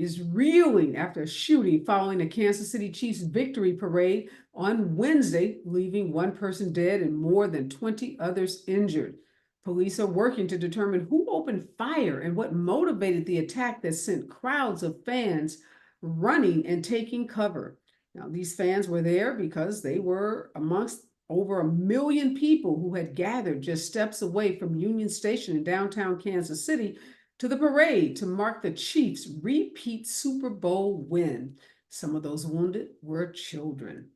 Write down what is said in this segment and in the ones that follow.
is reeling after a shooting following the Kansas City Chiefs victory parade on Wednesday, leaving one person dead and more than 20 others injured. Police are working to determine who opened fire and what motivated the attack that sent crowds of fans running and taking cover. Now, these fans were there because they were amongst over 1 million people who had gathered just steps away from Union Station in downtown Kansas City to the parade to mark the Chiefs' repeat Super Bowl win. Some of those wounded were children.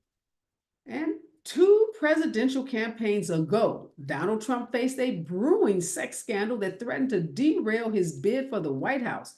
And 2 presidential campaigns ago, Donald Trump faced a brewing sex scandal that threatened to derail his bid for the White House.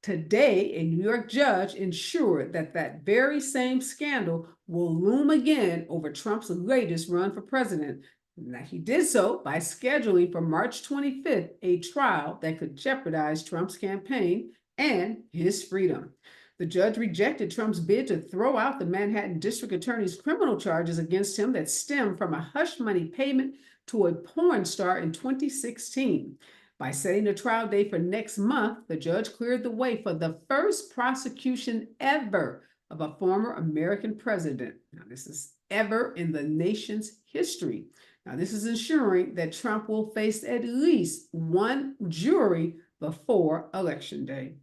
Today, a New York judge ensured that that very same scandal will loom again over Trump's latest run for president. Now, he did so by scheduling for March 25th a trial that could jeopardize Trump's campaign and his freedom. The judge rejected Trump's bid to throw out the Manhattan District Attorney's criminal charges against him that stem from a hush money payment to a porn star in 2016. By setting the trial date for next month, the judge cleared the way for the first prosecution ever of a former American president. Now, this is ever in the nation's history. Now, this is ensuring that Trump will face at least one jury before Election Day.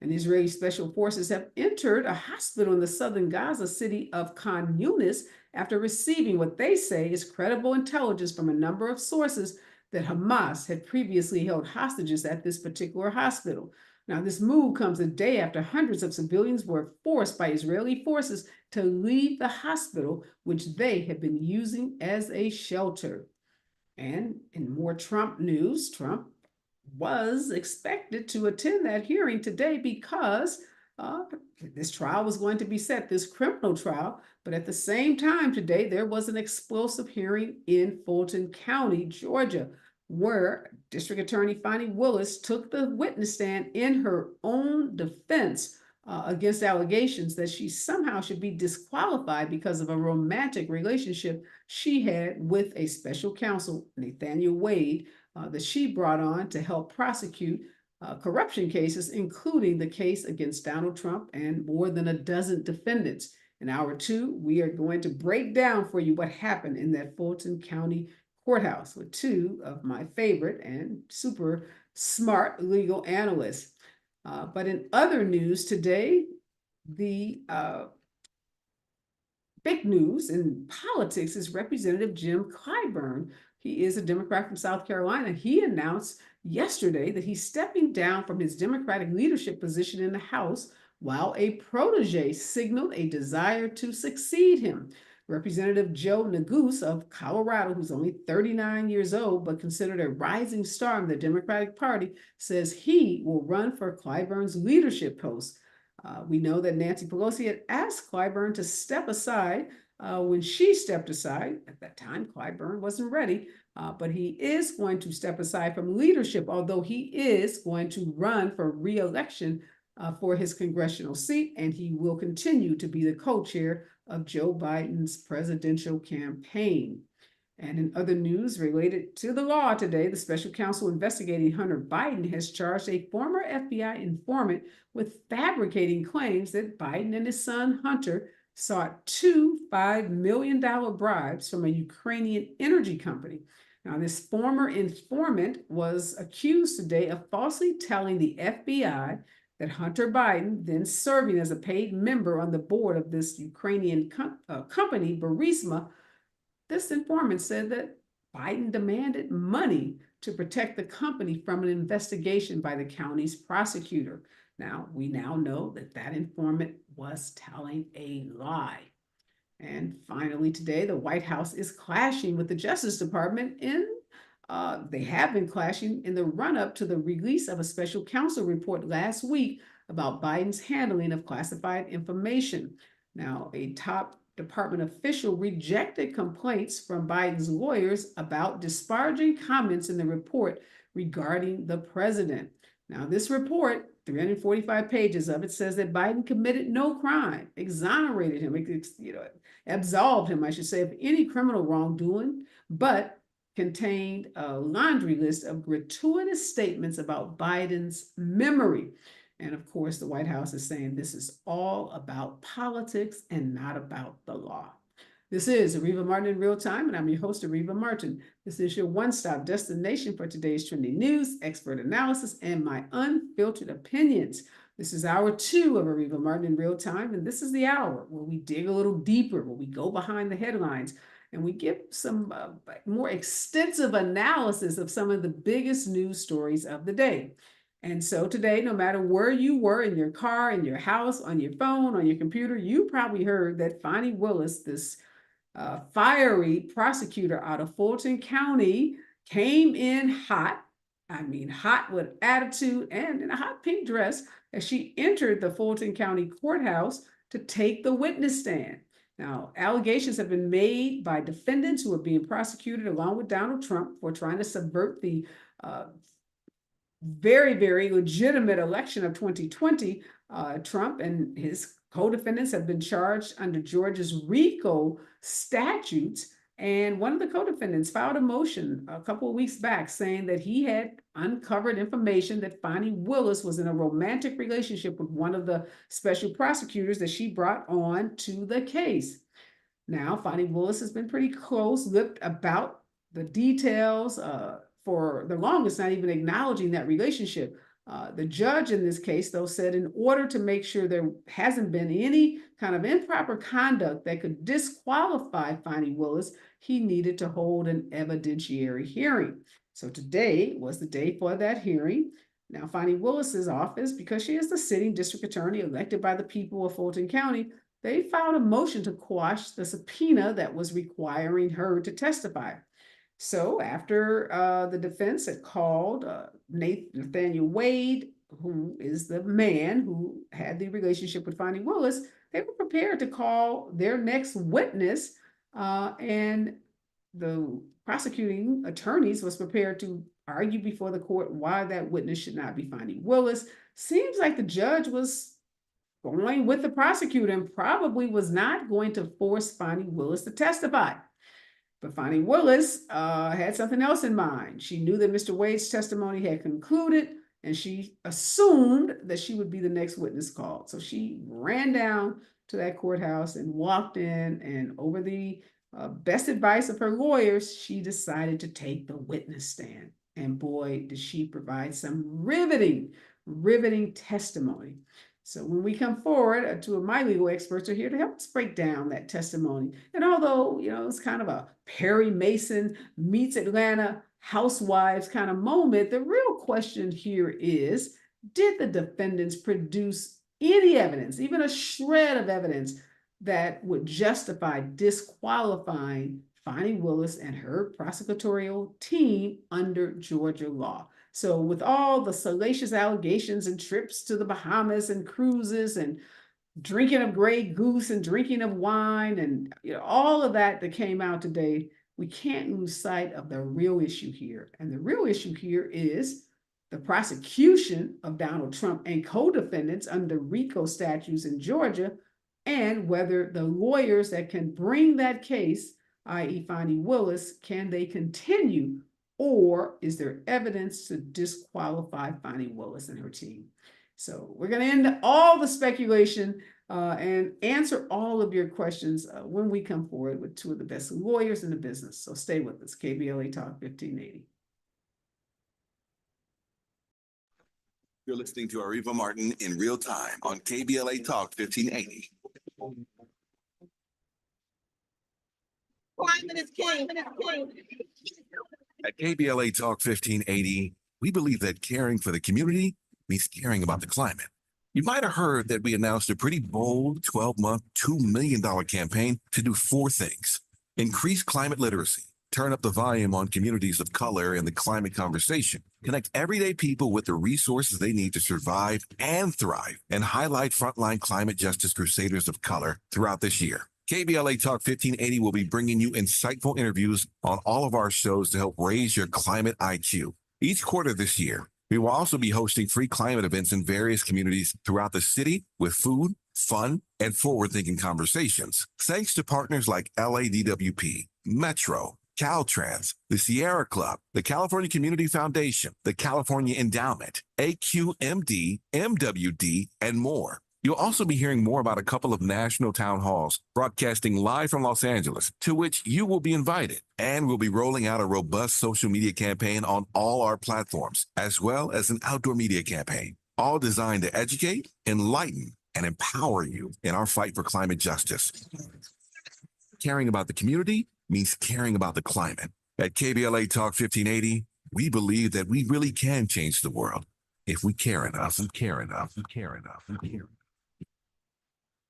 And Israeli special forces have entered a hospital in the southern Gaza city of Khan Yunis after receiving what they say is credible intelligence from a number of sources that Hamas had previously held hostages at this particular hospital. Now, this move comes a day after hundreds of civilians were forced by Israeli forces to leave the hospital, which they had been using as a shelter. And in more Trump news, Trump was expected to attend that hearing today because this trial was going to be set, this criminal trial. But at the same time today, there was an explosive hearing in Fulton County, Georgia, where District Attorney Fani Willis took the witness stand in her own defense against allegations that she somehow should be disqualified because of a romantic relationship she had with a special counsel, Nathaniel Wade, that she brought on to help prosecute corruption cases, including the case against Donald Trump and more than a dozen defendants. In hour two, we are going to break down for you what happened in that Fulton County courthouse with two of my favorite and super smart legal analysts. But in other news today, the big news in politics is Representative Jim Clyburn. He is a Democrat from South Carolina. He announced yesterday that he's stepping down from his Democratic leadership position in the House, while a protege signaled a desire to succeed him. Representative Joe Neguse of Colorado, who's only 39 years old but considered a rising star in the Democratic Party, says he will run for Clyburn's leadership post. We know that Nancy Pelosi had asked Clyburn to step aside when she stepped aside. At that time, Clyburn wasn't ready, but he is going to step aside from leadership, although he is going to run for re-election for his congressional seat, and he will continue to be the co-chair of Joe Biden's presidential campaign. And in other news related to the law today, the special counsel investigating Hunter Biden has charged a former FBI informant with fabricating claims that Biden and his son Hunter sought two $5 million bribes from a Ukrainian energy company. Now, this former informant was accused today of falsely telling the FBI that Hunter Biden, then serving as a paid member on the board of this Ukrainian company, Burisma, this informant said that Biden demanded money to protect the company from an investigation by the county's prosecutor. Now, we now know that that informant was telling a lie. And finally, today, the White House is clashing with the Justice Department they have been clashing in the run-up to the release of a special counsel report last week about Biden's handling of classified information. Now, a top department official rejected complaints from Biden's lawyers about disparaging comments in the report regarding the president. Now, this report, 345 pages of it, says that Biden committed no crime, exonerated him, absolved him, I should say, of any criminal wrongdoing, but contained a laundry list of gratuitous statements about Biden's memory. And of course, the White House is saying this is all about politics and not about the law. This is Areva Martin in real time, and I'm your host, Areva Martin. This is your one-stop destination for today's trending news, expert analysis, and my unfiltered opinions. This is hour 2 of Areva Martin in real time, and this is the hour where we dig a little deeper, where we go behind the headlines, and we give some more extensive analysis of some of the biggest news stories of the day. And so today, no matter where you were in your car, in your house, on your phone, on your computer, you probably heard that Fani Willis, this fiery prosecutor out of Fulton County, came in hot. I mean, hot with attitude and in a hot pink dress as she entered the Fulton County courthouse to take the witness stand. Now, allegations have been made by defendants who are being prosecuted along with Donald Trump for trying to subvert the very, very legitimate election of 2020. Trump and his co-defendants have been charged under Georgia's RICO statutes. And one of the co-defendants filed a motion a couple of weeks back saying that he had uncovered information that Fani Willis was in a romantic relationship with one of the special prosecutors that she brought on to the case. Now, Fani Willis has been pretty close-lipped about the details, for the longest, not even acknowledging that relationship. The judge in this case, though, said in order to make sure there hasn't been any kind of improper conduct that could disqualify Fani Willis, he needed to hold an evidentiary hearing. So today was the day for that hearing. Now, Fani Willis's office, because she is the sitting district attorney elected by the people of Fulton County, they filed a motion to quash the subpoena that was requiring her to testify. So after the defense had called Nathaniel Wade, who is the man who had the relationship with Fani Willis, they were prepared to call their next witness, and the prosecuting attorneys was prepared to argue before the court why that witness should not be Fani Willis. Seems like the judge was going with the prosecutor and probably was not going to force Fani Willis to testify. But Fani Willis had something else in mind. She knew that Mr. Wade's testimony had concluded, and she assumed that she would be the next witness called. So she ran down to that courthouse and walked in, and over the best advice of her lawyers, she decided to take the witness stand. And boy, did she provide some riveting testimony. So when we come forward, two of my legal experts are here to help us break down that testimony. And although, it's kind of a Perry Mason meets Atlanta Housewives kind of moment, the real question here is, did the defendants produce any evidence, even a shred of evidence, that would justify disqualifying Fani Willis and her prosecutorial team under Georgia law? So with all the salacious allegations and trips to the Bahamas and cruises and drinking of Grey Goose and drinking of wine and all of that came out today, we can't lose sight of the real issue here. And the real issue here is the prosecution of Donald Trump and co-defendants under RICO statutes in Georgia, and whether the lawyers that can bring that case, i.e. Fani Willis, can they continue, or is there evidence to disqualify Fani Willis and her team? So we're going to end all the speculation and answer all of your questions when we come forward with two of the best lawyers in the business. So stay with us. KBLA Talk 1580. You're listening to Areva Martin in real time on KBLA Talk 1580. 5 minutes, King. At KBLA Talk 1580, we believe that caring for the community means caring about the climate. You might have heard that we announced a pretty bold 12-month, $2 million campaign to do 4 things: increase climate literacy, turn up the volume on communities of color in the climate conversation, connect everyday people with the resources they need to survive and thrive, and highlight frontline climate justice crusaders of color throughout this year. KBLA Talk 1580 will be bringing you insightful interviews on all of our shows to help raise your climate IQ. Each quarter this year, we will also be hosting free climate events in various communities throughout the city with food, fun, and forward-thinking conversations. Thanks to partners like LADWP, Metro, Caltrans, the Sierra Club, the California Community Foundation, the California Endowment, AQMD, MWD, and more. You'll also be hearing more about a couple of national town halls broadcasting live from Los Angeles, to which you will be invited. And we'll be rolling out a robust social media campaign on all our platforms, as well as an outdoor media campaign, all designed to educate, enlighten, and empower you in our fight for climate justice. Caring about the community means caring about the climate. At KBLA Talk 1580, we believe that we really can change the world if we care enough, we care enough, we care enough, we care enough.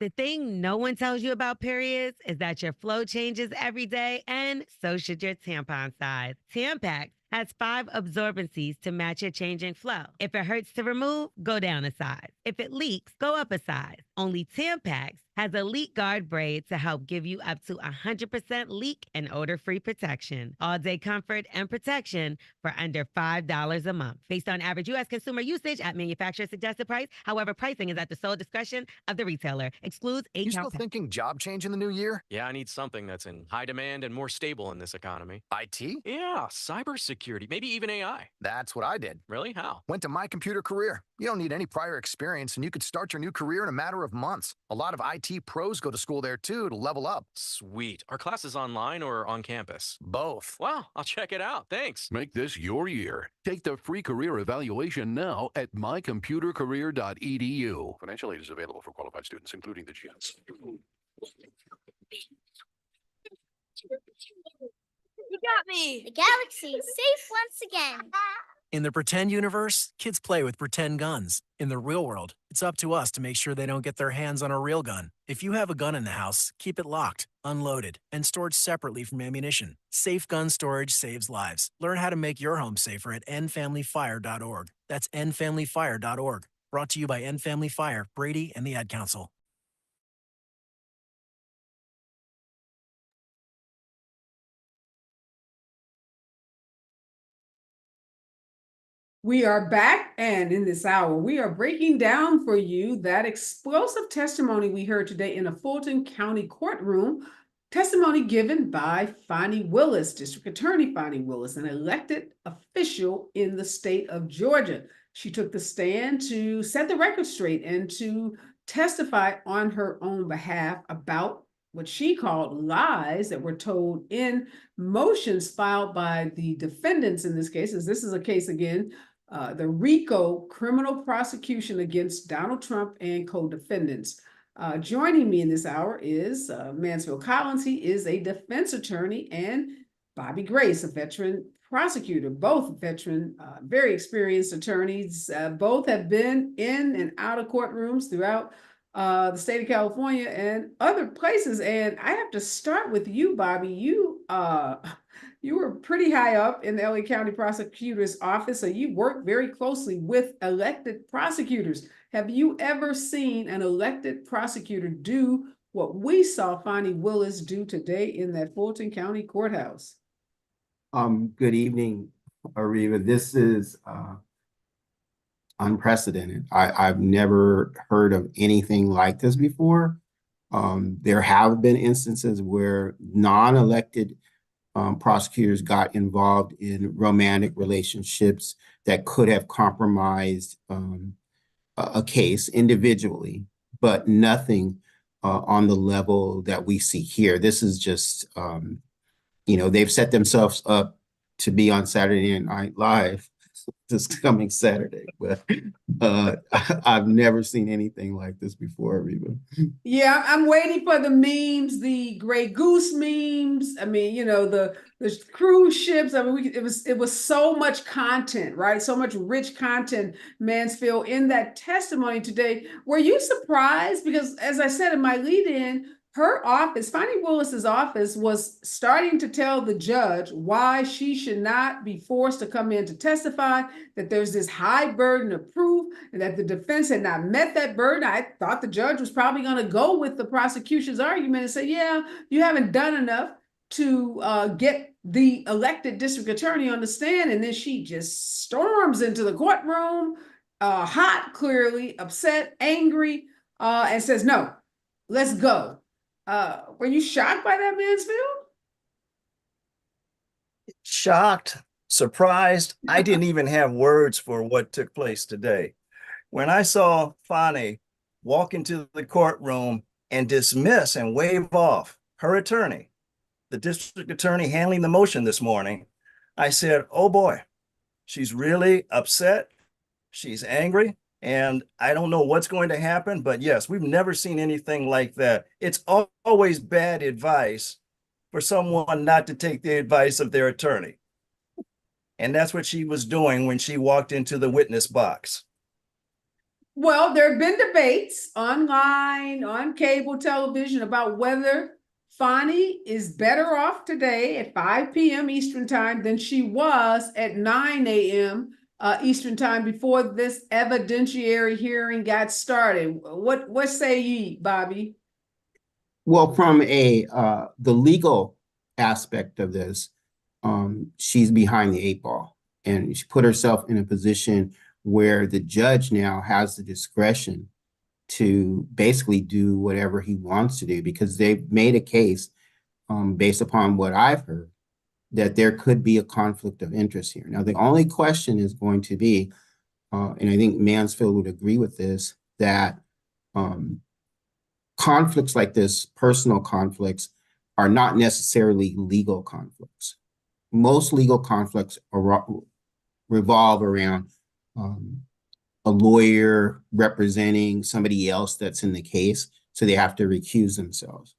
The thing no one tells you about periods is that your flow changes every day, and so should your tampon size. Tampax has 5 absorbencies to match your changing flow. If it hurts to remove, go down a size. If it leaks, go up a size. Only Tampax has a leak guard braid to help give you up to 100% leak and odor-free protection. All-day comfort and protection for under $5 a month. Based on average U.S. consumer usage at manufacturer suggested price. However, pricing is at the sole discretion of the retailer. Excludes 8 You still thinking job change in the new year? Yeah, I need something that's in high demand and more stable in this economy. IT? Yeah, cybersecurity, maybe even AI. That's what I did. Really? How? Went to My Computer Career. You don't need any prior experience, and you could start your new career in a matter of months. A lot of IT pros go to school there too to level up. Sweet. Are classes online or on campus? Both. Wow, I'll check it out. Thanks. Make this your year. Take the free career evaluation now at mycomputercareer.edu. Financial aid is available for qualified students, including the GS. You got me! The galaxy is safe once again. In the pretend universe, kids play with pretend guns. In the real world, it's up to us to make sure they don't get their hands on a real gun. If you have a gun in the house, keep it locked, unloaded, and stored separately from ammunition. Safe gun storage saves lives. Learn how to make your home safer at endfamilyfire.org. That's endfamilyfire.org. Brought to you by End Family Fire, Brady, and the Ad Council. We are back, and in this hour, we are breaking down for you that explosive testimony we heard today in a Fulton County courtroom. Testimony given by Fani Willis, District Attorney Fani Willis, an elected official in the state of Georgia. She took the stand to set the record straight and to testify on her own behalf about what she called lies that were told in motions filed by the defendants in this case, as this is a case again, the RICO criminal prosecution against Donald Trump and co-defendants. Joining me in this hour is Mansfield Collins. He is a defense attorney, and Bobby Grace, a veteran prosecutor, both veteran, very experienced attorneys. Both have been in and out of courtrooms throughout the state of California and other places. And I have to start with you, Bobby. You were pretty high up in the LA County Prosecutor's Office, so you worked very closely with elected prosecutors. Have you ever seen an elected prosecutor do what we saw Fani Willis do today in that Fulton County courthouse? Good evening, Areva. This is unprecedented. I've never heard of anything like this before. There have been instances where non-elected prosecutors got involved in romantic relationships that could have compromised a case individually, but nothing on the level that we see here. This is just, they've set themselves up to be on Saturday Night Live this coming Saturday, but I've never seen anything like this before, Reba. Yeah, I'm waiting for the memes, the Grey Goose memes. I mean, the cruise ships. I mean, it was so much content, right? So much rich content, Mansfield, in that testimony today. Were you surprised? Because as I said in my lead-in, her office, Fani Willis's office, was starting to tell the judge why she should not be forced to come in to testify, that there's this high burden of proof, and that the defense had not met that burden. I thought the judge was probably going to go with the prosecution's argument and say, yeah, you haven't done enough to get the elected district attorney on the stand. And then she just storms into the courtroom, hot, clearly, upset, angry, and says, no, let's go. Were you shocked by that, Mansfield? Shocked, surprised. I didn't even have words for what took place today. When I saw Fani walk into the courtroom and dismiss and wave off her attorney, the district attorney handling the motion this morning, I said, oh boy, she's really upset. She's angry. And I don't know what's going to happen. But yes, we've never seen anything like that. It's always bad advice for someone not to take the advice of their attorney. And that's what she was doing when she walked into the witness box. Well, there have been debates online, on cable television about whether Fani is better off today at 5 p.m. Eastern time than she was at 9 a.m. Eastern time before this evidentiary hearing got started. What say ye, Bobby? Well, from the legal aspect of this, she's behind the eight ball, and she put herself in a position where the judge now has the discretion to basically do whatever he wants to do, because they've made a case, based upon what I've heard, that there could be a conflict of interest here. Now, the only question is going to be, and I think Mansfield would agree with this, that conflicts like this, personal conflicts, are not necessarily legal conflicts. Most legal conflicts revolve around a lawyer representing somebody else that's in the case, so they have to recuse themselves.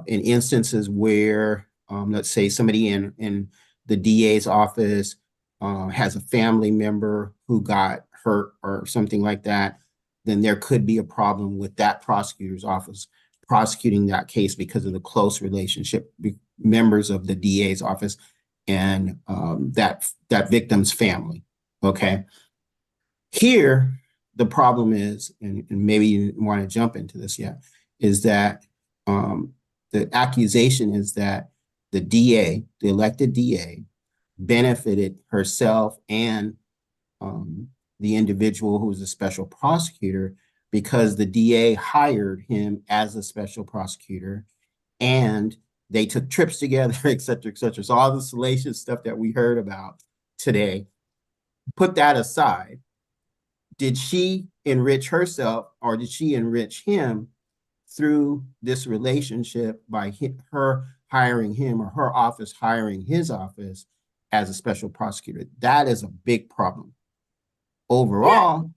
In instances where, let's say somebody in the DA's office has a family member who got hurt or something like that, then there could be a problem with that prosecutor's office prosecuting that case because of the close relationship members of the DA's office and that victim's family. Okay. Here, the problem is, and maybe you want to jump into this yet, is that the accusation is that the DA, the elected DA, benefited herself and the individual who was a special prosecutor because the DA hired him as a special prosecutor and they took trips together, et cetera, et cetera. So all the salacious stuff that we heard about today, put that aside. Did she enrich herself or did she enrich him through this relationship by her hiring him or her office hiring his office as a special prosecutor? That is a big problem. Overall,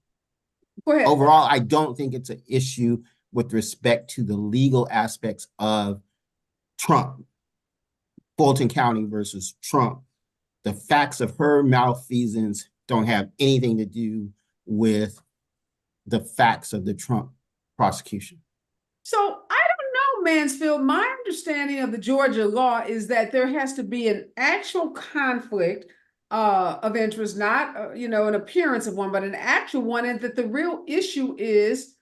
I don't think it's an issue with respect to the legal aspects of Trump, Fulton County versus Trump. The facts of her malfeasance don't have anything to do with the facts of the Trump prosecution. So I don't know, Mansfield. My understanding of the Georgia law is that there has to be an actual conflict of interest, not an appearance of one, but an actual one, and that the real issue is,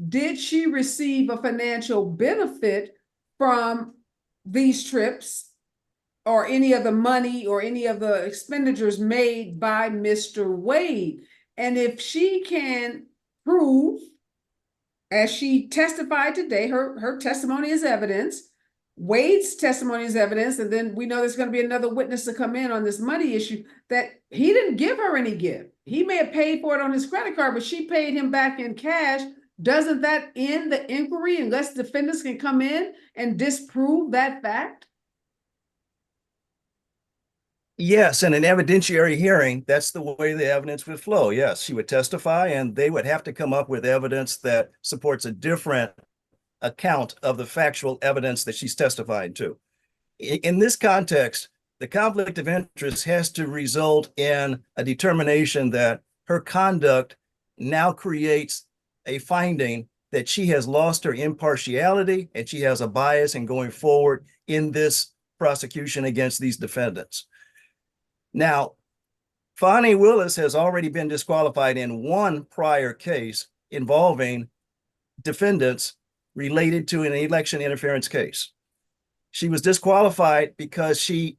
did she receive a financial benefit from these trips or any of the money or any of the expenditures made by Mr. Wade? And if she can prove, as she testified today, her testimony is evidence, Wade's testimony is evidence, and then we know there's going to be another witness to come in on this money issue, that he didn't give her any gift. He may have paid for it on his credit card, but she paid him back in cash. Doesn't that end the inquiry unless defendants can come in and disprove that fact? Yes, in an evidentiary hearing, that's the way the evidence would flow. Yes, she would testify and they would have to come up with evidence that supports a different account of the factual evidence that she's testifying to. In this context, the conflict of interest has to result in a determination that her conduct now creates a finding that she has lost her impartiality and she has a bias in going forward in this prosecution against these defendants. Now, Fani Willis has already been disqualified in one prior case involving defendants related to an election interference case. She was disqualified because she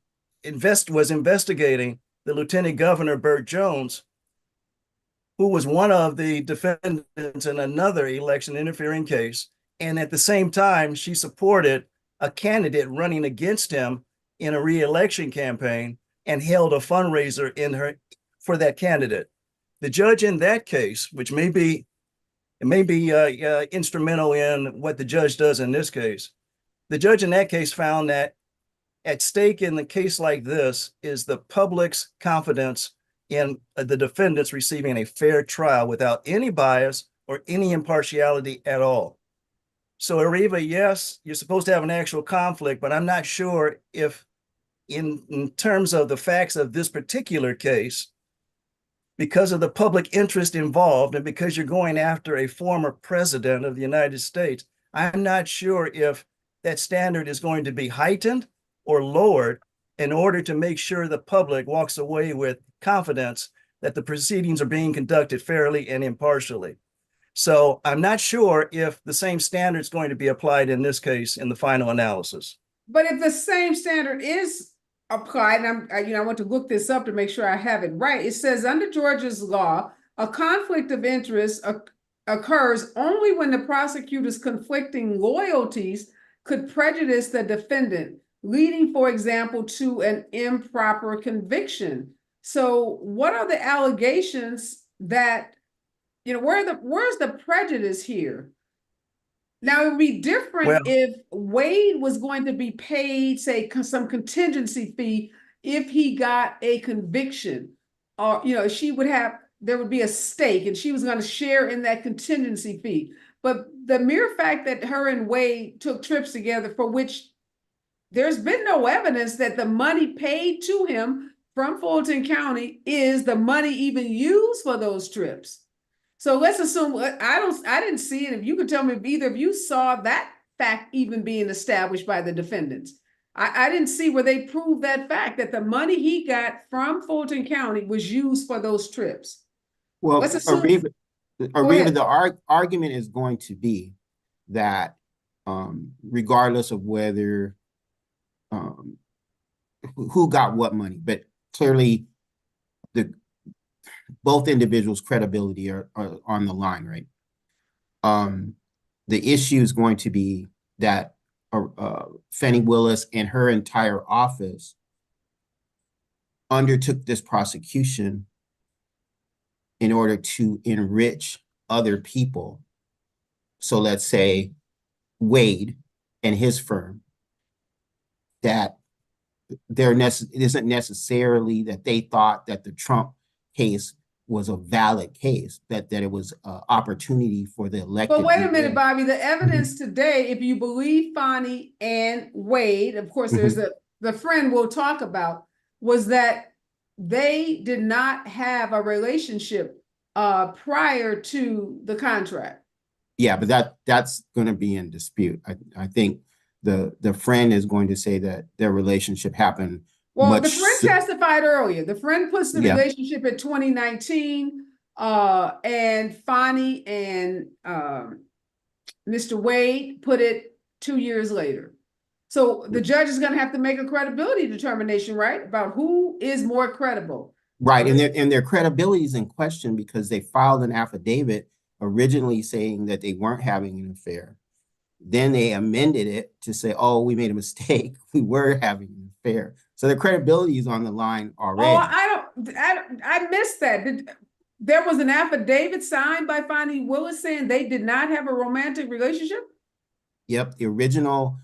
was investigating the Lieutenant Governor, Burt Jones, who was one of the defendants in another election interfering case. And at the same time, she supported a candidate running against him in a re-election campaign and held a fundraiser for that candidate. The judge in that case, which may be instrumental in what the judge does in this case, the judge in that case found that at stake in the case like this is the public's confidence in the defendants receiving a fair trial without any bias or any impartiality at all. So Areva, yes, you're supposed to have an actual conflict, but I'm not sure if in terms of the facts of this particular case, because of the public interest involved and because you're going after a former president of the United States, I'm not sure if that standard is going to be heightened or lowered in order to make sure the public walks away with confidence that the proceedings are being conducted fairly and impartially. So I'm not sure if the same standard is going to be applied in this case in the final analysis. But if the same standard is applied, and I want to look this up to make sure I have it right. It says under Georgia's law, a conflict of interest occurs only when the prosecutor's conflicting loyalties could prejudice the defendant, leading, for example, to an improper conviction. So what are the allegations that, where's the prejudice here? Now, it would be different if Wade was going to be paid, say, some contingency fee if he got a conviction, or, there would be a stake and she was going to share in that contingency fee. But the mere fact that her and Wade took trips together for which there's been no evidence that the money paid to him from Fulton County is the money even used for those trips. So let's assume I didn't see it. If you could tell me if either of you saw that fact even being established by the defendants. I didn't see where they proved that fact, that the money he got from Fulton County was used for those trips. Well, let's assume, Areva, the argument is going to be that regardless of whether who got what money, but clearly both individuals' credibility are on the line, right? The issue is going to be that Fannie Willis and her entire office undertook this prosecution in order to enrich other people. So let's say Wade and his firm, that it isn't necessarily that they thought that the Trump case was a valid case, that it was an opportunity for the elected. But wait a minute, Bobby, the evidence today, if you believe Fannie and Wade, of course, there's the friend we'll talk about, was that they did not have a relationship prior to the contract. Yeah, but that's going to be in dispute. I think the friend is going to say that their relationship happened. Well, the friend testified earlier. The friend puts the relationship at 2019, and Fannie and Mr. Wade put it 2 years later. So the judge is going to have to make a credibility determination, right, about who is more credible. Right, and their credibility is in question because they filed an affidavit originally saying that they weren't having an affair. Then they amended it to say, oh, we made a mistake. We were having an affair. So the credibility is on the line already. Oh, I missed that. There was an affidavit signed by Fannie Willis saying they did not have a romantic relationship? Yep, the original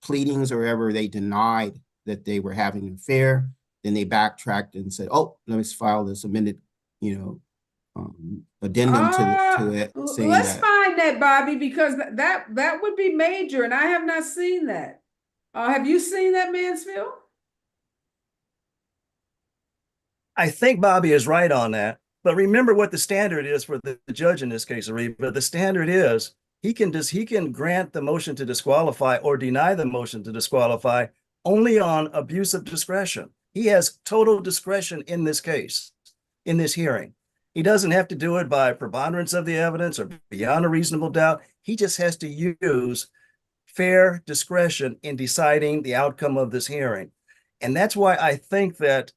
pleadings or whatever, they denied that they were having an affair. Then they backtracked and said, oh, let me file this amended, addendum to it. Let's find that, Bobby, because that would be major, and I have not seen that. Have you seen that, Mansfield? I think Bobby is right on that. But remember what the standard is for the judge in this case, Areva. The standard is he can grant the motion to disqualify or deny the motion to disqualify only on abuse of discretion. He has total discretion in this case, in this hearing. He doesn't have to do it by preponderance of the evidence or beyond a reasonable doubt. He just has to use fair discretion in deciding the outcome of this hearing. And that's why I think that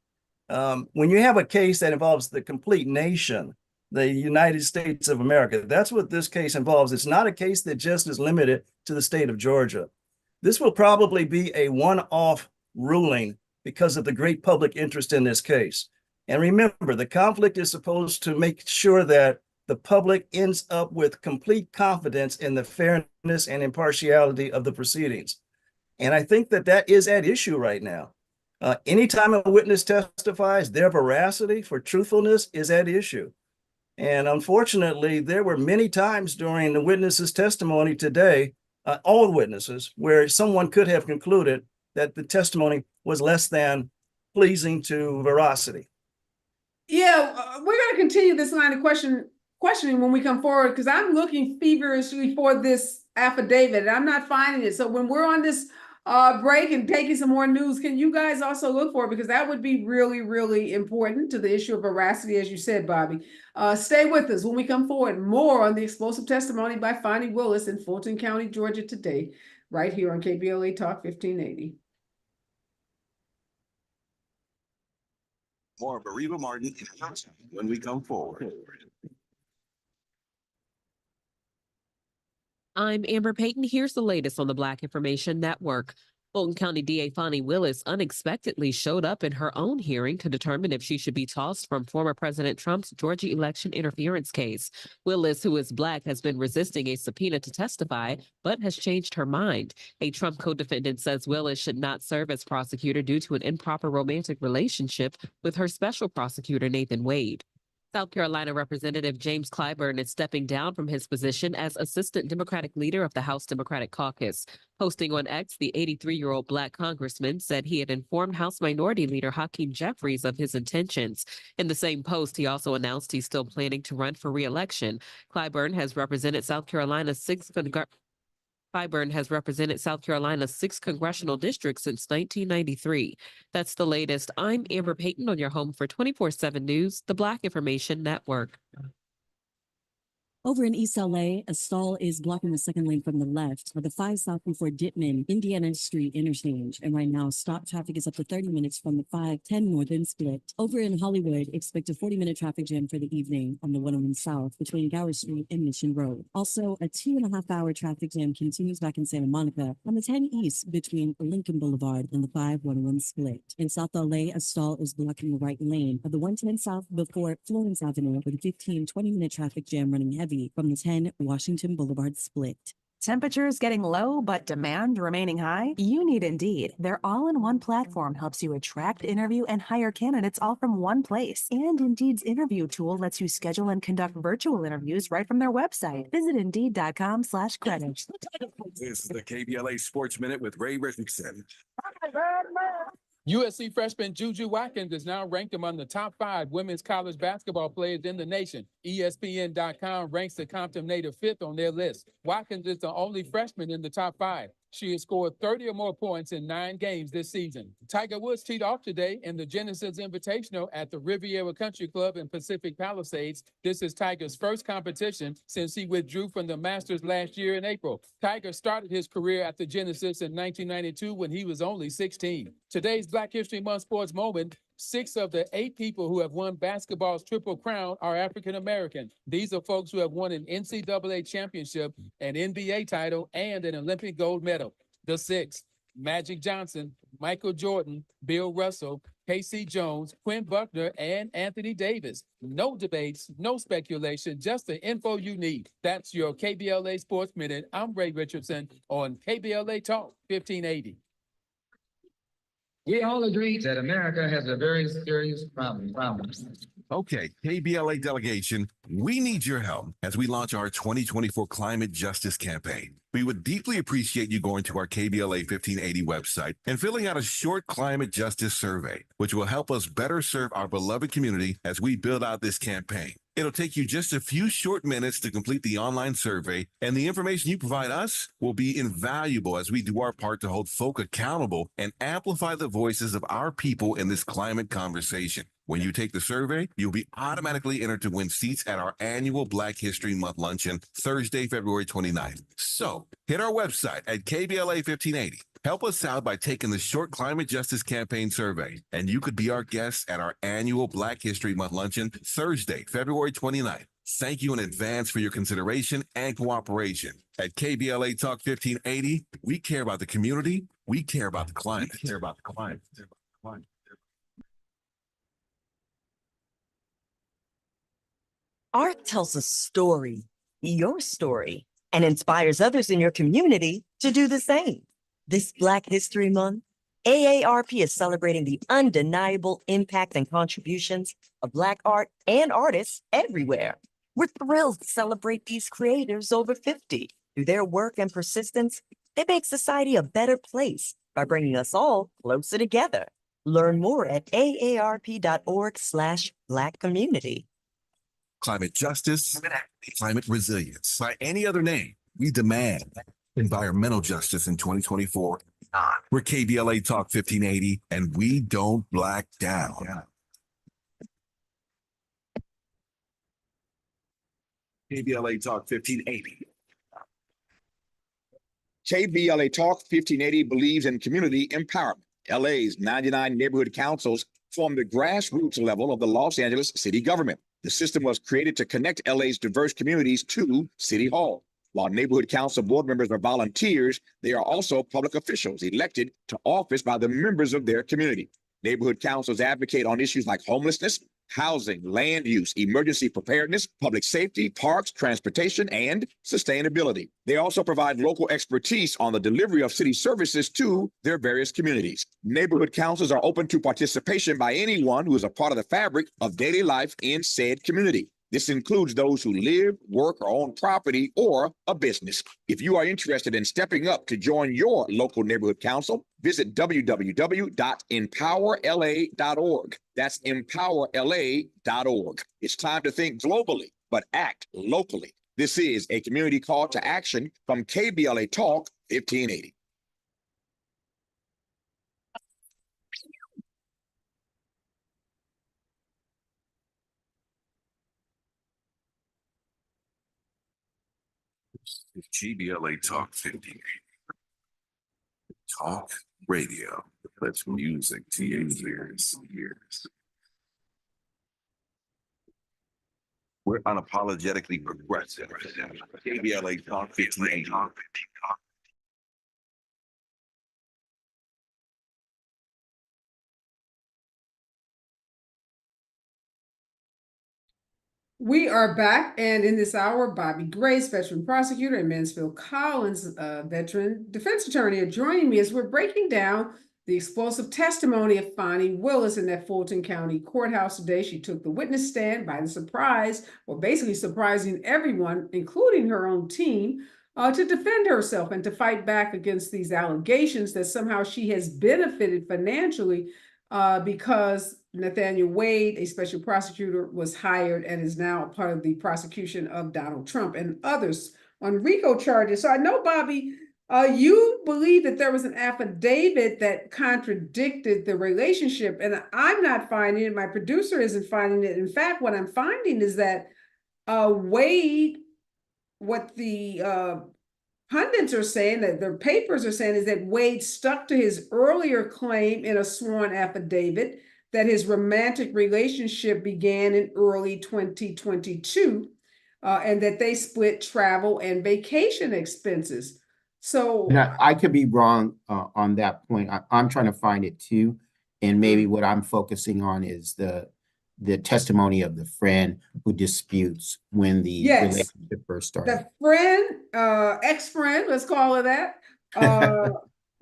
when you have a case that involves the complete nation, the United States of America, that's what this case involves. It's not a case that just is limited to the state of Georgia. This will probably be a one-off ruling because of the great public interest in this case. And remember, the conflict is supposed to make sure that the public ends up with complete confidence in the fairness and impartiality of the proceedings. And I think that that is at issue right now. Anytime a witness testifies, their veracity for truthfulness is at issue. And unfortunately, there were many times during the witness's testimony today, all witnesses, where someone could have concluded that the testimony was less than pleasing to veracity. Yeah, we're going to continue this line of questioning when we come forward, because I'm looking feverishly for this affidavit and I'm not finding it. So when we're on this break and taking some more news, can you guys also look for it? Because that would be really, really important to the issue of veracity, as you said, Bobby. Stay with us when we come forward. More on the explosive testimony by Fonnie Willis in Fulton County, Georgia today, right here on KBLA Talk 1580. More of Areva Martin when we come forward. I'm Amber Payton. Here's the latest on the Black Information Network. Fulton County DA Fonnie Willis unexpectedly showed up in her own hearing to determine if she should be tossed from former President Trump's Georgia election interference case. Willis, who is Black, has been resisting a subpoena to testify, but has changed her mind. A Trump co-defendant says Willis should not serve as prosecutor due to an improper romantic relationship with her special prosecutor, Nathan Wade. South Carolina Representative James Clyburn is stepping down from his position as Assistant Democratic Leader of the House Democratic Caucus. Posting on X, the 83-year-old Black congressman said he had informed House Minority Leader Hakeem Jeffries of his intentions. In the same post, he also announced he's still planning to run for re-election. Clyburn has represented South Carolina's 6th congressional district since 1993. That's the latest. I'm Amber Payton on your home for 24/7 News, the Black Information Network. Over in East LA, a stall is blocking the second lane from the left of the 5 South before Dittman, Indiana Street interchange. And right now, stop traffic is up to 30 minutes from the 510 Northern split. Over in Hollywood, expect a 40-minute traffic jam for the evening on the 101 South between Gower Street and Mission Road. Also, a 2.5-hour traffic jam continues back in Santa Monica on the 10 East between Lincoln Boulevard and the 511 split. In South LA, a stall is blocking the right lane of the 110 South before Florence Avenue with a 15-20-minute traffic jam running heavy from the 10 Washington Boulevard split. Temperatures getting low, but demand remaining high? You need Indeed. Their all-in-one platform helps you attract, interview, and hire candidates all from one place. And Indeed's interview tool lets you schedule and conduct virtual interviews right from their website. Visit Indeed.com/credits. This is the KBLA Sports Minute with Ray Richardson. USC freshman Juju Watkins is now ranked among the top 5 women's college basketball players in the nation. ESPN.com ranks the Compton native 5th on their list. Watkins is the only freshman in the top 5. She has scored 30 or more points in 9 games this season. Tiger Woods teed off today in the Genesis Invitational at the Riviera Country Club in Pacific Palisades. This is Tiger's first competition since he withdrew from the Masters last year in April. Tiger started his career at the Genesis in 1992 when he was only 16. Today's Black History Month sports moment: 6 of the 8 people who have won basketball's Triple Crown are African American. These are folks who have won an NCAA championship, an NBA title, and an Olympic gold medal. The 6: Magic Johnson, Michael Jordan, Bill Russell, Casey Jones, Quinn Buckner, and Anthony Davis. No debates, no speculation, just the info you need. That's your KBLA Sports Minute. I'm Ray Richardson on KBLA Talk 1580. We all agree that America has a very serious problem. Okay, KBLA delegation, we need your help as we launch our 2024 Climate Justice Campaign. We would deeply appreciate you going to our KBLA 1580 website and filling out a short climate justice survey, which will help us better serve our beloved community as we build out this campaign. It'll take you just a few short minutes to complete the online survey, and the information you provide us will be invaluable as we do our part to hold folk accountable and amplify the voices of our people in this climate conversation. When you take the survey, you'll be automatically entered to win seats at our annual Black History Month luncheon, Thursday, February 29th. So hit our website at KBLA 1580. Help us out by taking the short climate justice campaign survey, and you could be our guest at our annual Black History Month luncheon, Thursday, February 29th. Thank you in advance for your consideration and cooperation. At KBLA Talk 1580, we care about the community. We care about the climate. Art tells a story, your story, and inspires others in your community to do the same. This Black History Month, AARP is celebrating the undeniable impact and contributions of Black art and artists everywhere. We're thrilled to celebrate these creators over 50. Through their work and persistence, they make society a better place by bringing us all closer together. Learn more at aarp.org/Black community. Climate justice, climate resilience. By any other name, we demand environmental justice in 2024. We're KBLA Talk 1580, and we don't black down. KBLA Talk 1580. KBLA Talk 1580 believes in community empowerment. LA's 99 neighborhood councils form the grassroots level of the Los Angeles city government. The system was created to connect LA's diverse communities to City Hall. While neighborhood council board members are volunteers, they are also public officials elected to office by the members of their community. Neighborhood councils advocate on issues like homelessness, housing, land use, emergency preparedness, public safety, parks, transportation, and sustainability. They also provide local expertise on the delivery of city services to their various communities. Neighborhood councils are open to participation by anyone who is a part of the fabric of daily life in said community. This includes those who live, work, or own property or a business. If you are interested in stepping up to join your local neighborhood council, visit www.empowerla.org. That's empowerla.org. It's time to think globally, but act locally. This is a community call to action from KBLA Talk 1580. KBLA Talk 1580. Talk radio. That's music to your ears. We're unapologetically progressive. KBLA Talk 1580. We are back, and in this hour, Bobby Grace, veteran prosecutor, and Mansfield Collins, veteran defense attorney, are joining me as we're breaking down the explosive testimony of Fonnie Willis in that Fulton County courthouse today. She took the witness stand by the surprise, or basically surprising everyone, including her own team, to defend herself and to fight back against these allegations that somehow she has benefited financially because Nathaniel Wade, a special prosecutor, was hired and is now a part of the prosecution of Donald Trump and others on RICO charges. So I know, Bobby, you believe that there was an affidavit that contradicted the relationship, and I'm not finding it. My producer isn't finding it. In fact, what I'm finding is that Wade, what the pundits are saying, that their papers are saying, is that Wade stuck to his earlier claim in a sworn affidavit that his romantic relationship began in early 2022, and that they split travel and vacation expenses. So now, I could be wrong on that point. I'm trying to find it too. And maybe what I'm focusing on is the testimony of the friend who disputes when the relationship first started. The friend, ex-friend, let's call her that,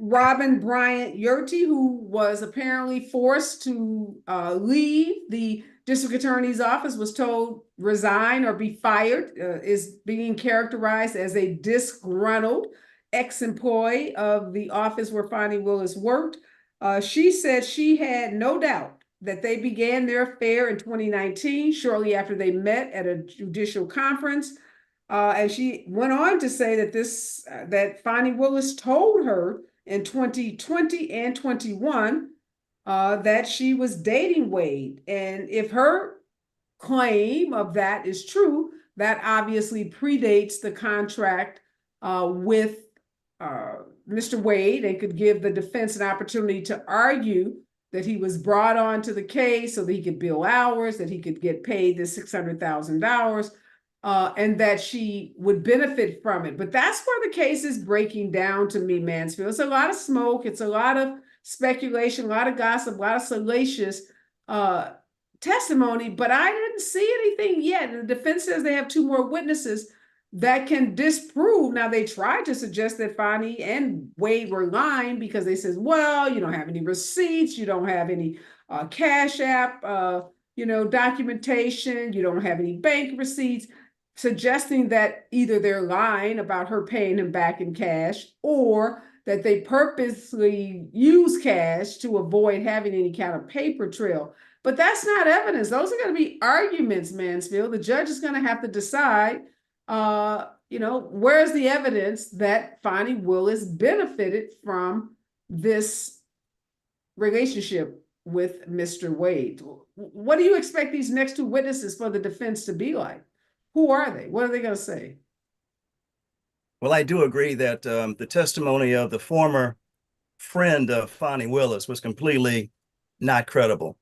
Robin Bryant Yurty, who was apparently forced to leave the district attorney's office, was told resign or be fired, is being characterized as a disgruntled ex-employee of the office where Fonnie Willis worked. She said she had no doubt that they began their affair in 2019, shortly after they met at a judicial conference. And she went on to say that that Fonnie Willis told her in 2020 and 21 that she was dating Wade. And if her claim of that is true, that obviously predates the contract with Mr. Wade, and could give the defense an opportunity to argue that he was brought on to the case so that he could bill hours, that he could get paid the $600,000, and that she would benefit from it. But that's where the case is breaking down to me, Mansfield. It's a lot of smoke. It's a lot of speculation, a lot of gossip, a lot of salacious testimony, but I didn't see anything yet. And the defense says they have 2 more witnesses that can disprove. Now, they tried to suggest that Fani and Wade were lying because they says, well, you don't have any receipts, you don't have any Cash App, documentation, you don't have any bank receipts, suggesting that either they're lying about her paying him back in cash or that they purposely use cash to avoid having any kind of paper trail. But that's not evidence. Those are going to be arguments, Mansfield. The judge is going to have to decide, where's the evidence that Fani Willis benefited from this relationship with Mr. Wade? What do you expect these next 2 witnesses for the defense to be like? Who are they? What are they going to say? Well, I do agree that the testimony of the former friend of Fani Willis was completely not credible.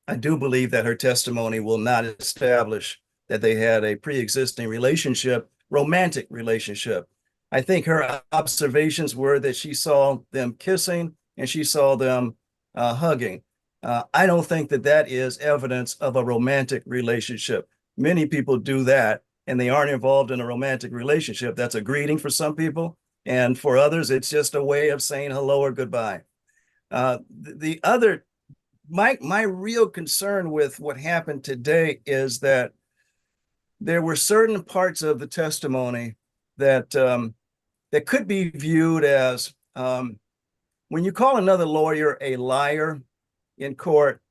I do believe that her testimony will not establish that they had a pre-existing relationship, romantic relationship. I think her observations were that she saw them kissing and she saw them hugging. I don't think that that is evidence of a romantic relationship. Many people do that and they aren't involved in a romantic relationship. That's a greeting for some people. And for others, it's just a way of saying hello or goodbye. My real concern with what happened today is that there were certain parts of the testimony that that could be viewed as when you call another lawyer a liar in court,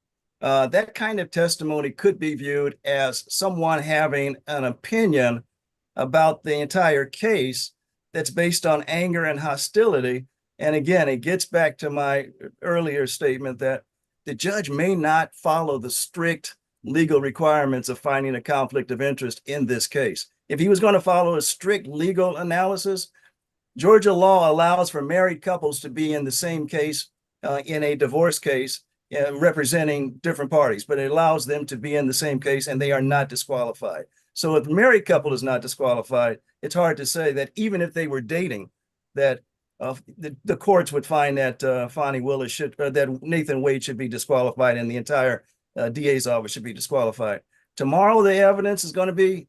that kind of testimony could be viewed as someone having an opinion about the entire case that's based on anger and hostility. And again, it gets back to my earlier statement that the judge may not follow the strict legal requirements of finding a conflict of interest in this case. If he was going to follow a strict legal analysis, Georgia law allows for married couples to be in the same case in a divorce case representing different parties, but it allows them to be in the same case and they are not disqualified. So if a married couple is not disqualified, it's hard to say that even if they were dating, that the courts would find that Fani Willis that Nathan Wade should be disqualified and the entire DA's office should be disqualified. Tomorrow, the evidence is going to be,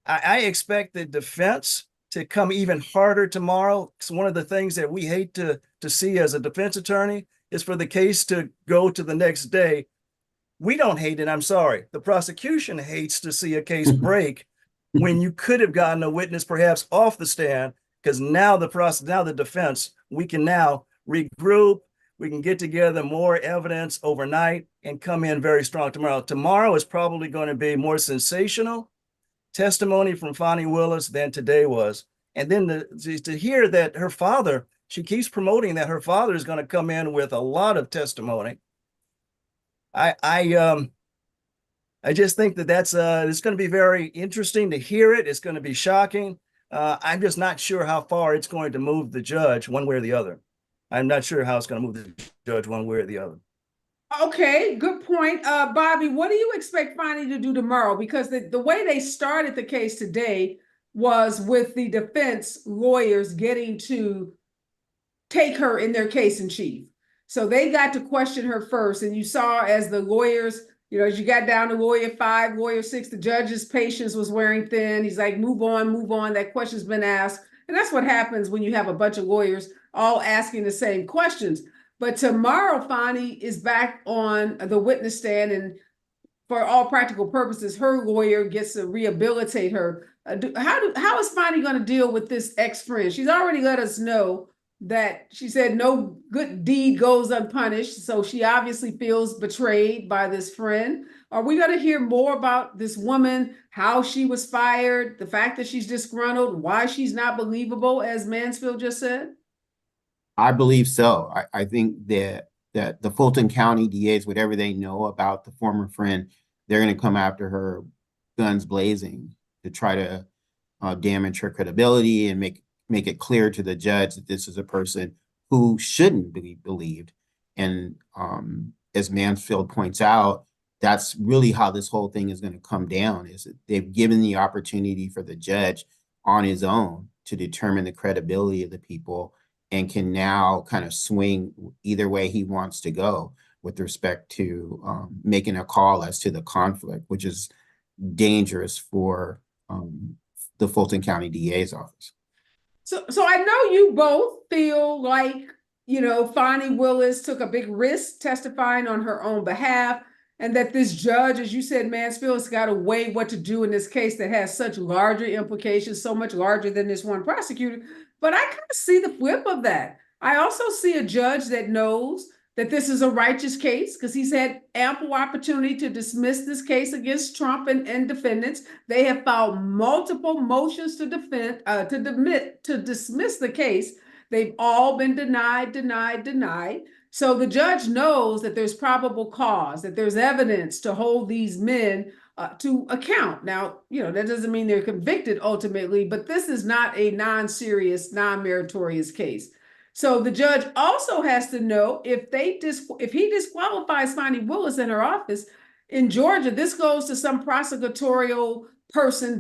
I expect the defense to come even harder tomorrow. It's one of the things that we hate to see as a defense attorney is for the case to go to the next day. We don't hate it. I'm sorry. The prosecution hates to see a case break when you could have gotten a witness perhaps off the stand, because now the defense, we can now regroup. We can get together more evidence overnight and come in very strong tomorrow. Tomorrow is probably going to be more sensational testimony from Fani Willis than today was. And then to hear that her father, she keeps promoting that her father is going to come in with a lot of testimony. I just think that it's going to be very interesting to hear it. It's going to be shocking. I'm just not sure how far it's going to move the judge one way or the other. I'm not sure how it's going to move the judge one way or the other. Okay, good point. Bobby, what do you expect Fani to do tomorrow? Because the way they started the case today was with the defense lawyers getting to take her in their case in chief. So they got to question her first. And you saw as the lawyers, as you got down to lawyer 5, lawyer 6, the judge's patience was wearing thin. He's like, move on, move on. That question's been asked. And that's what happens when you have a bunch of lawyers all asking the same questions. But tomorrow, Fani is back on the witness stand, and for all practical purposes, her lawyer gets to rehabilitate her. How is Fani going to deal with this ex-friend? She's already let us know that she said no good deed goes unpunished, so she obviously feels betrayed by this friend. Are we going to hear more about this woman, how she was fired, the fact that she's disgruntled, why she's not believable, as Mansfield just said? I believe so. I think that the Fulton County DAs, whatever they know about the former friend, they're going to come after her guns blazing to try to damage her credibility and make it clear to the judge that this is a person who shouldn't be believed. And as Mansfield points out, that's really how this whole thing is going to come down, is that they've given the opportunity for the judge on his own to determine the credibility of the people. and can now kind of swing either way he wants to go with respect to making a call as to the conflict, which is dangerous for the Fulton County DA's office. So I know you both feel like, Fonnie Willis took a big risk testifying on her own behalf, and that this judge, as you said, Mansfield, has got to weigh what to do in this case that has such larger implications, so much larger than this one prosecutor. But I kind of see the flip of that. I also see a judge that knows that this is a righteous case because he's had ample opportunity to dismiss this case against Trump and defendants. They have filed multiple motions to dismiss the case. They've all been denied. So the judge knows that there's probable cause, that there's evidence to hold these men to account. Now, that doesn't mean they're convicted ultimately, but this is not a non-serious, non-meritorious case. So the judge also has to know if he disqualifies Fonnie Willis in her office in Georgia, this goes to some prosecutorial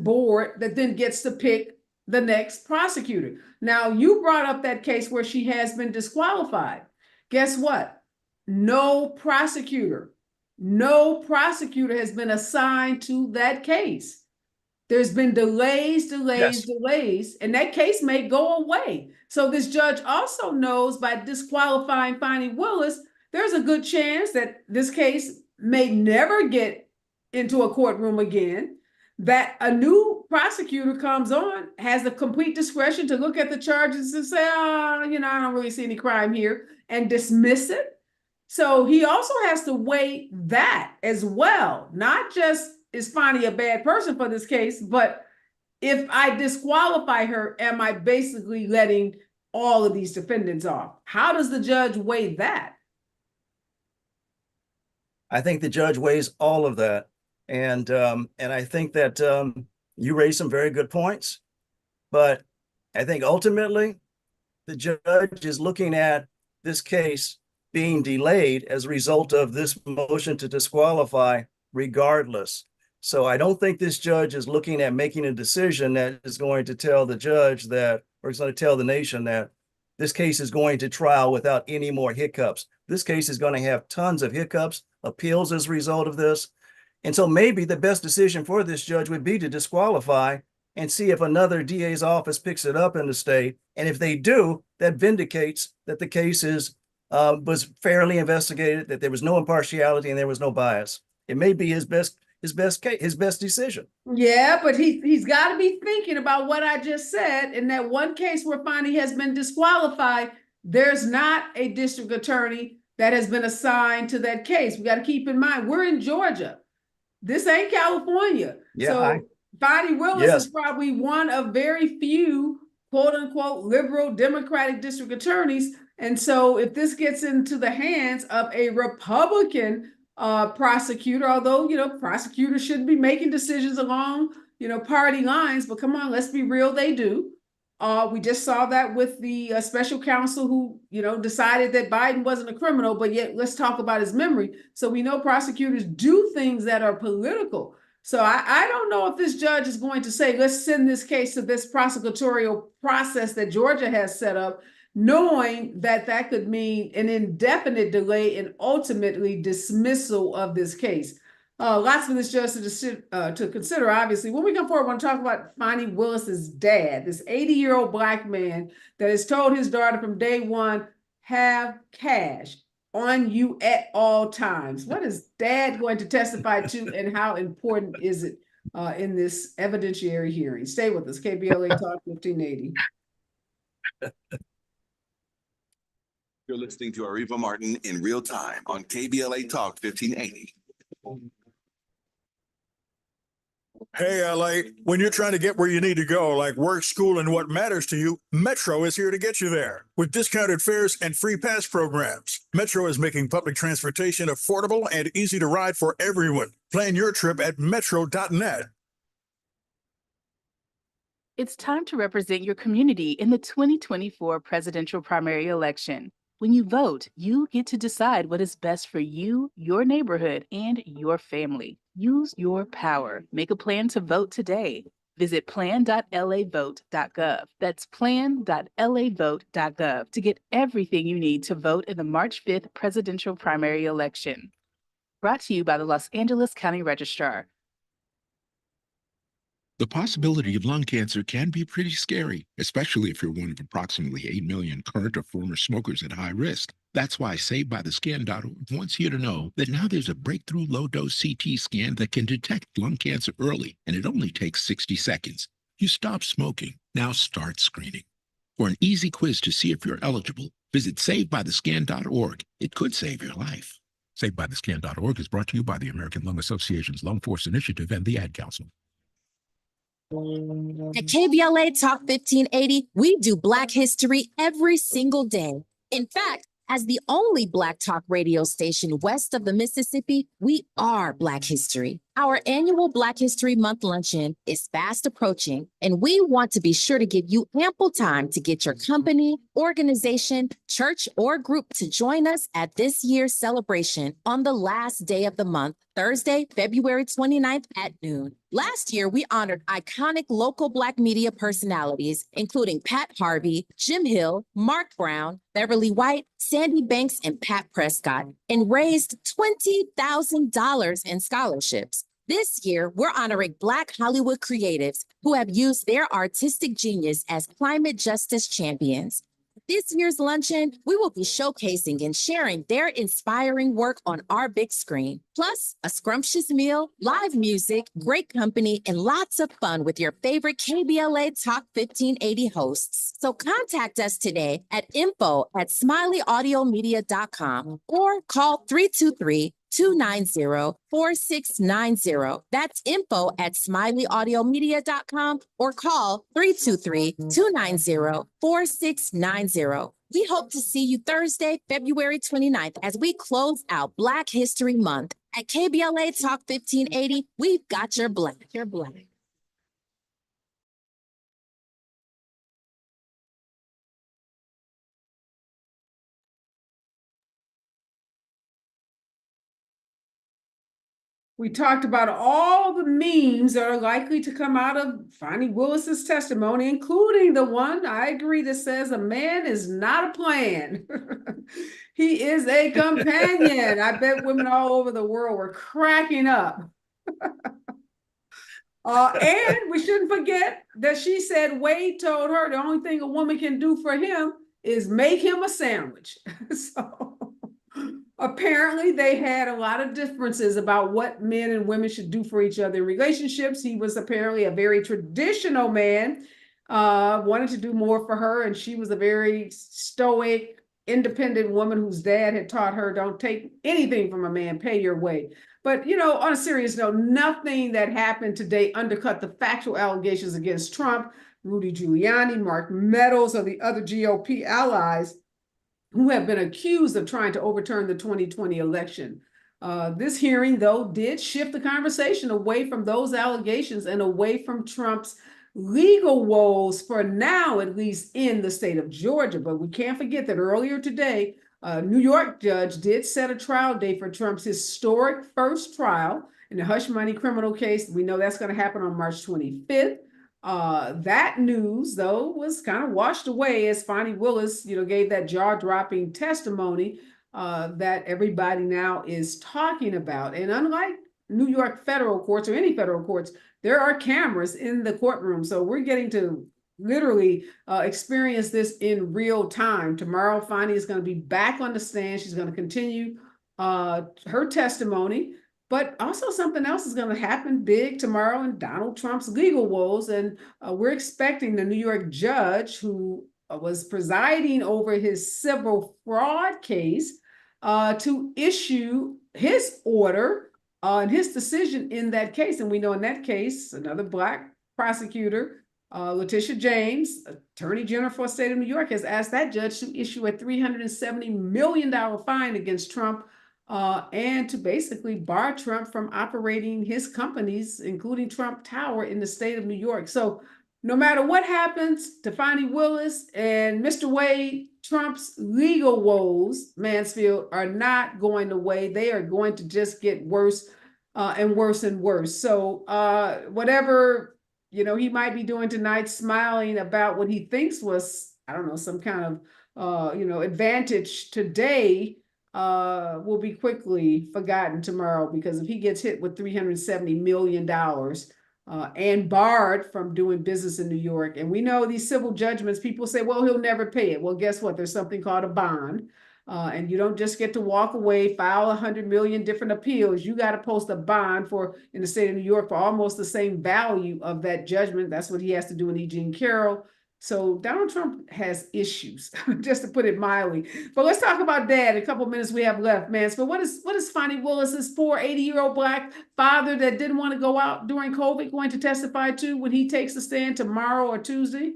board that then gets to pick the next prosecutor. Now, you brought up that case where she has been disqualified. Guess what? No prosecutor has been assigned to that case. There's been delays, and that case may go away. So this judge also knows by disqualifying Fonnie Willis, there's a good chance that this case may never get into a courtroom again, that a new prosecutor comes on, has the complete discretion to look at the charges and say, I don't really see any crime here, and dismiss it. So he also has to weigh that as well, not just is Fonnie a bad person for this case, but if I disqualify her, am I basically letting all of these defendants off? How does the judge weigh that? I think the judge weighs all of that. And I think that you raised some very good points, but I think ultimately the judge is looking at this case being delayed as a result of this motion to disqualify regardless. So I don't think this judge is looking at making a decision that is going to tell the judge that, or is going to tell the nation that this case is going to trial without any more hiccups. This case is going to have tons of hiccups, appeals as a result of this. And so maybe the best decision for this judge would be to disqualify and see if another DA's office picks it up in the state. And if they do, that vindicates that the case was fairly investigated, that there was no impartiality and there was no bias. It may be his best decision. Yeah, but he's got to be thinking about what I just said. In that one case where Fonnie has been disqualified, there's not a district attorney that has been assigned to that case. We got to keep in mind, we're in Georgia. This ain't California. Yeah, so Fonnie Willis is probably one of very few quote unquote liberal Democratic district attorneys. And so if this gets into the hands of a Republican prosecutor, although, prosecutors shouldn't be making decisions along, party lines, but come on, let's be real, they do. We just saw that with the special counsel who, decided that Biden wasn't a criminal, but yet let's talk about his memory. So we know prosecutors do things that are political. So I don't know if this judge is going to say, let's send this case to this prosecutorial process that Georgia has set up, knowing that that could mean an indefinite delay and ultimately dismissal of this case. Lots for this judge to consider, obviously. When we come forward, I want to talk about Fonnie Willis's dad, this 80-year-old Black man that has told his daughter from day one, have cash on you at all times. What is dad going to testify to, and how important is it in this evidentiary hearing? Stay with us, KBLA Talk 1580. You're listening to Areva Martin in real time on KBLA Talk 1580. Hey, LA, when you're trying to get where you need to go, like work, school, and what matters to you, Metro is here to get you there. With discounted fares and free pass programs, Metro is making public transportation affordable and easy to ride for everyone. Plan your trip at metro.net. It's time to represent your community in the 2024 presidential primary election. When you vote, you get to decide what is best for you, your neighborhood, and your family. Use your power. Make a plan to vote today. Visit plan.lavote.gov. That's plan.lavote.gov to get everything you need to vote in the March 5th presidential primary election. Brought to you by the Los Angeles County Registrar. The possibility of lung cancer can be pretty scary, especially if you're one of approximately 8 million current or former smokers at high risk. That's why SaveByTheScan.org wants you to know that now there's a breakthrough low-dose CT scan that can detect lung cancer early, and it only takes 60 seconds. You stop smoking, now start screening. For an easy quiz to see if you're eligible, visit SaveByTheScan.org. It could save your life. SaveByTheScan.org is brought to you by the American Lung Association's Lung Force Initiative and the Ad Council. At KBLA Talk 1580, we do Black history every single day. In fact, as the only Black talk radio station west of the Mississippi, we are Black history. Our annual Black History Month luncheon is fast approaching, and we want to be sure to give you ample time to get your company, organization, church, or group to join us at this year's celebration on the last day of the month, Thursday, February 29th at noon. Last year, we honored iconic local Black media personalities, including Pat Harvey, Jim Hill, Mark Brown, Beverly White, Sandy Banks, and Pat Prescott, and raised $20,000 in scholarships. This year, we're honoring Black Hollywood creatives who have used their artistic genius as climate justice champions. This year's luncheon, we will be showcasing and sharing their inspiring work on our big screen. Plus, a scrumptious meal, live music, great company, and lots of fun with your favorite KBLA Talk 1580 hosts. So contact us today at info@smileyAudiomedia.com or call 323-290-4690. That's info@smileyAudiomedia.com or call 323-290-4690. We hope to see you Thursday, February 29th as we close out Black History Month. At KBLA Talk 1580, we've got your Black. Your Black. We talked about all the memes that are likely to come out of Fani Willis's testimony, including the one, I agree, that says a man is not a plan. He is a companion. I bet women all over the world were cracking up. And we shouldn't forget that she said Wade told her the only thing a woman can do for him is make him a sandwich. So apparently they had a lot of differences about what men and women should do for each other in relationships. He was apparently a very traditional man, wanted to do more for her, and she was a very stoic, independent woman whose dad had taught her, don't take anything from a man, pay your way. But, you know, on a serious note, nothing that happened today undercut the factual allegations against Trump, Rudy Giuliani, Mark Meadows, or the other GOP allies who have been accused of trying to overturn the 2020 election. This hearing, though, did shift the conversation away from those allegations and away from Trump's legal woes, for now, at least in the state of Georgia. But we can't forget that earlier today, a New York judge did set a trial date for Trump's historic first trial in the hush money criminal case. We know that's going to happen on March 25th. That news, though, was kind of washed away as Fani Willis, gave that jaw-dropping testimony that everybody now is talking about. And unlike New York federal courts or any federal courts, there are cameras in the courtroom. So we're getting to literally experience this in real time. Tomorrow, Fani is going to be back on the stand. She's going to continue her testimony. But also something else is going to happen big tomorrow in Donald Trump's legal woes. And we're expecting the New York judge who was presiding over his civil fraud case to issue his order and his decision in that case. And we know in that case, another Black prosecutor, Letitia James, Attorney General for the state of New York, has asked that judge to issue a $370 million fine against Trump and to basically bar Trump from operating his companies, including Trump Tower, in the state of New York. So no matter what happens to Fani Willis and Mr. Wade, Trump's legal woes, Mansfield, are not going away. They are going to just get worse and worse and worse. So whatever you know, he might be doing tonight, smiling about what he thinks was, I don't know, some kind of, you know, advantage today, will be quickly forgotten tomorrow, because if he gets hit with $370 million, and barred from doing business in New York, and we know these civil judgments, people say, well, he'll never pay it. Well, guess what? There's something called a bond. And you don't just get to walk away, file 100 million different appeals. You got to post a bond for, in the state of New York, for almost the same value of that judgment. That's what he has to do in E. Jean Carroll. So Donald Trump has issues, just to put it mildly. But let's talk about Dad. A couple minutes we have left, Mansfield. What is Fonnie Willis's poor 80-year-old Black father that didn't want to go out during COVID going to testify to when he takes the stand tomorrow or Tuesday?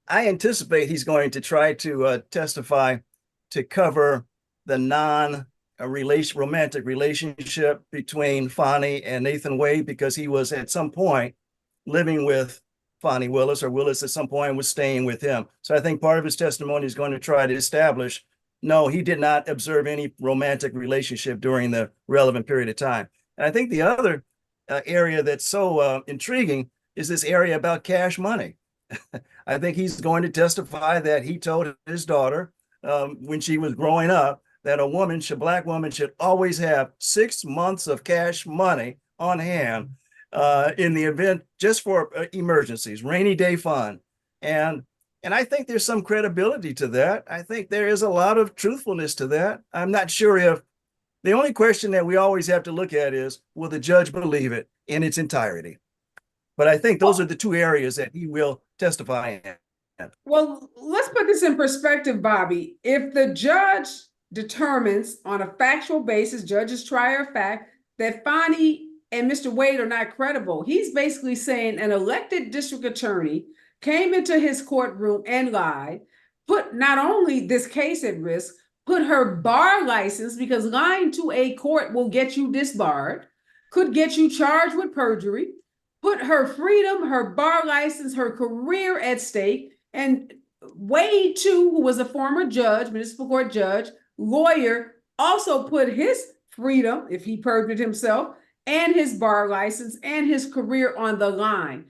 I anticipate he's going to try to testify to cover the romantic relationship between Fonnie and Nathan Wade, because he was at some point living with Fonnie Willis, or Willis at some point was staying with him. So I think part of his testimony is going to try to establish, no, he did not observe any romantic relationship during the relevant period of time. And I think the other area that's so intriguing is this area about cash money. I think he's going to testify that he told his daughter when she was growing up that a Black woman should always have 6 months of cash money on hand in the event, just for emergencies, rainy day fund. And I think there's some credibility to that. I think there is a lot of truthfulness to that. I'm not sure if the only question that we always have to look at is, will the judge believe it in its entirety? But I think those are the two areas that he will testify in. Well, let's put this in perspective, Bobby. If the judge determines on a factual basis, judges trier of fact, that Fonnie and Mr. Wade are not credible, he's basically saying an elected district attorney came into his courtroom and lied, put not only this case at risk, put her bar license, because lying to a court will get you disbarred, could get you charged with perjury, put her freedom, her bar license, her career at stake. And Wade, too, who was a former judge, municipal court judge, lawyer, also put his freedom, if he perjured himself, and his bar license and his career on the line.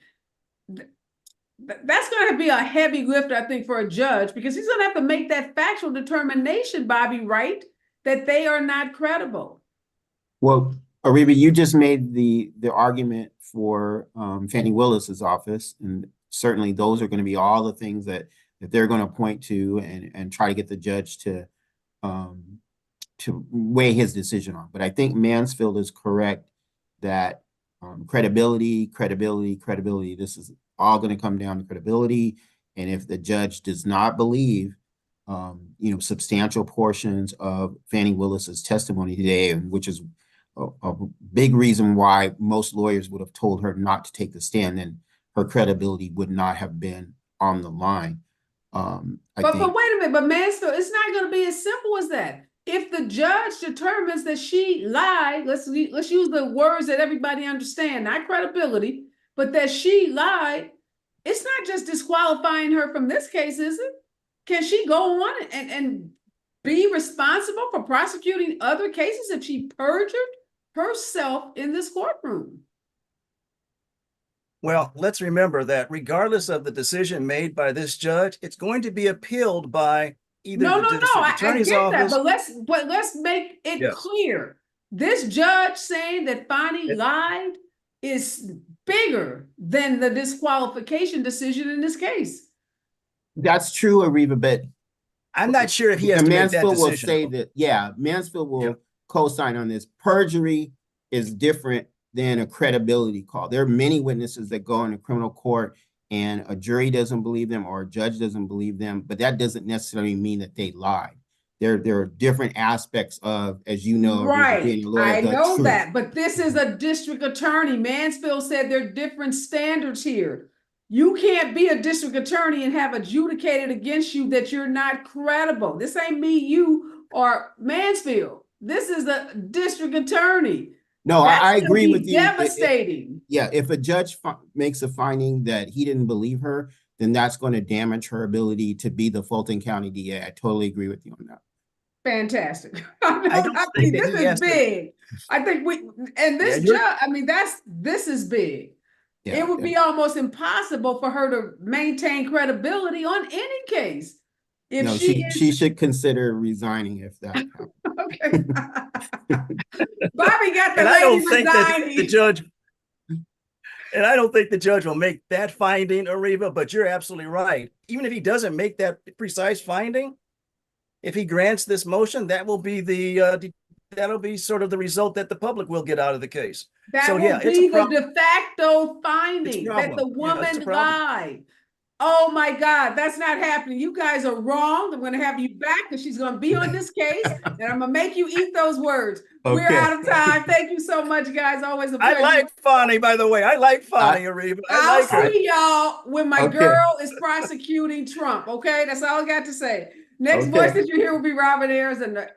That's going to be a heavy lift, I think, for a judge, because he's going to have to make that factual determination, Bobby, right, that they are not credible. Well, Areva, you just made the argument for Fannie Willis's office, and certainly those are going to be all the things that they're going to point to and try to get the judge to weigh his decision on. But I think Mansfield is correct that credibility. This is all going to come down to credibility, and if the judge does not believe, substantial portions of Fannie Willis's testimony today, and which is a big reason why most lawyers would have told her not to take the stand, and her credibility would not have been on the line. But wait a minute, but Mansfield, it's not going to be as simple as that. If the judge determines that she lied, let's use the words that everybody understands, not credibility, but that she lied, it's not just disqualifying her from this case, is it? Can she go on and be responsible for prosecuting other cases if she perjured herself in this courtroom? Well, let's remember that regardless of the decision made by this judge, it's going to be appealed by either the district attorney's office. But let's make it clear. This judge saying that Fonnie lied is bigger than the disqualification decision in this case. That's true, Areva, but I'm not sure if he has to make that decision. Will say that, Mansfield will co-sign on this. Perjury is different than a credibility call. There are many witnesses that go into criminal court and a jury doesn't believe them or a judge doesn't believe them, but that doesn't necessarily mean that they lied. There are different aspects of, as you know, right? Being a lawyer, I know truth. that, but this is a district attorney. Mansfield said there are different standards here. You can't be a district attorney and have adjudicated against you that you're not credible. This ain't me, you, or Mansfield. This is the district attorney. No, I agree with you. Devastating. If a judge makes a finding that he didn't believe her, then that's going to damage her ability to be the Fulton County DA. I totally agree with you on that. fantastic. I don't think that This he is has to. big. I think and this you're- judge, this is big. Yeah, It would be almost impossible for her to maintain credibility on any case if no, she she is should consider resigning if that happens. okay. Bobby got the And I lady don't think that resigning. the judge, and I don't think the judge will make that finding, Areva, but you're absolutely right. Even if he doesn't make that precise finding, if he grants this motion, that will be that'll be sort of the result that the public will get out of the case. That So will yeah, it's be a the problem. de facto finding that the Yeah, it's a woman problem. lied. Oh my God, that's not happening. You guys are wrong. I'm going to have you back because she's going to be on this case, and I'm going to make you eat those words. We're Okay. out of time. Thank you so much, guys. Always a pleasure. I like Fonnie, by the way. I like Fonnie, Areva. I'll like her. see y'all when my Okay. girl is prosecuting Trump. Okay, that's all I got to say. Next Okay. voice that you hear will be Robin Ayers and